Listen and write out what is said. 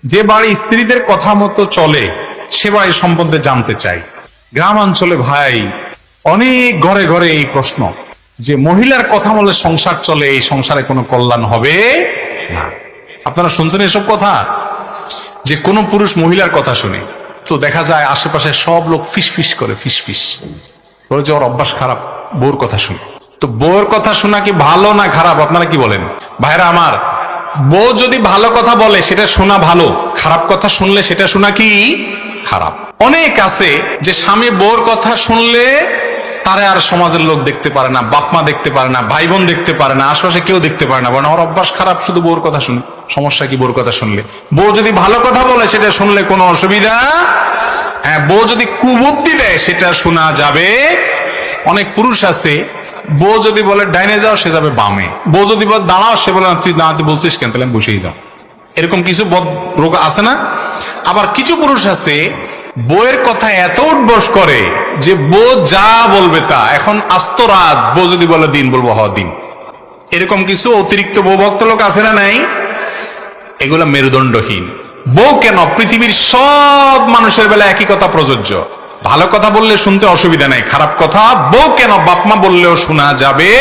যে বাড়ি স্ত্রীদের কথা মতো চলে সে বাড়ি সম্বন্ধে জানতে চাই। গ্রামাঞ্চলে ভাই অনেক ঘরে ঘরে এই প্রশ্ন যে মহিলার কথা বলে সংসার চলে, এই সংসারে কোনো কল্যাণ হবে না। আপনারা শুনছেন এসব কথা? যে কোন পুরুষ মহিলার কথা শুনে তো দেখা যায় আশেপাশে সব লোক ফিস ফিস করে, ফিস ফিস বলে যে ওর অভ্যাস খারাপ বউর কথা শুনে। তো বউর কথা শোনা কি ভালো না খারাপ? আপনারা কি বলেন ভাইরা আমার? বউ যদি ভালো কথা বলে সেটা শোনা ভালো, খারাপ কথা শুনলে সেটা শোনা কি খারাপ। অনেক আছে যে স্বামী বউর কথা শুনলে তারে আর সমাজের লোক দেখতে পারে না, বাপ মা দেখতে পারে না, ভাই বোন দেখতে পারে না, আশেপাশে কেউ দেখতে পারে না, বরং ওর অভ্যাস খারাপ শুধু বউর কথা শুনে। সমস্যা কি বউর কথা শুনলে? বউ যদি ভালো কথা বলে সেটা শুনলে কোনো অসুবিধা। হ্যাঁ, বউ যদি কুবুদ্ধি দেয় সেটা শোনা যাবে। অনেক পুরুষ আছে বউ যদি বলে ডাইনে যাও সে যাবে বামে, বউ যদি বলে দাঁড়াও সে বলে তুই দাঁড়াতে বলছিস কেন, তাহলে বসেই যাও। এরকম কিছু বদ রোগ আছে না? আবার কিছু পুরুষ আছে বউয়ের কথা এত উঠবস করে যে বউ যা বলবে তা। এখন আস্ত রাত বউ যদি বলে দিন, বলবো হ দিন। এরকম কিছু অতিরিক্ত বউ ভক্ত লোক আছে না নাই? এগুলা মেরুদণ্ডহীন। বউ কেন, পৃথিবীর সব মানুষের বেলা একই কথা প্রযোজ্য। ভালো কথা বললে শুনতে অসুবিধা নাই, খারাপ কথা বউ কেন বাপমা বললেও শোনা যাবে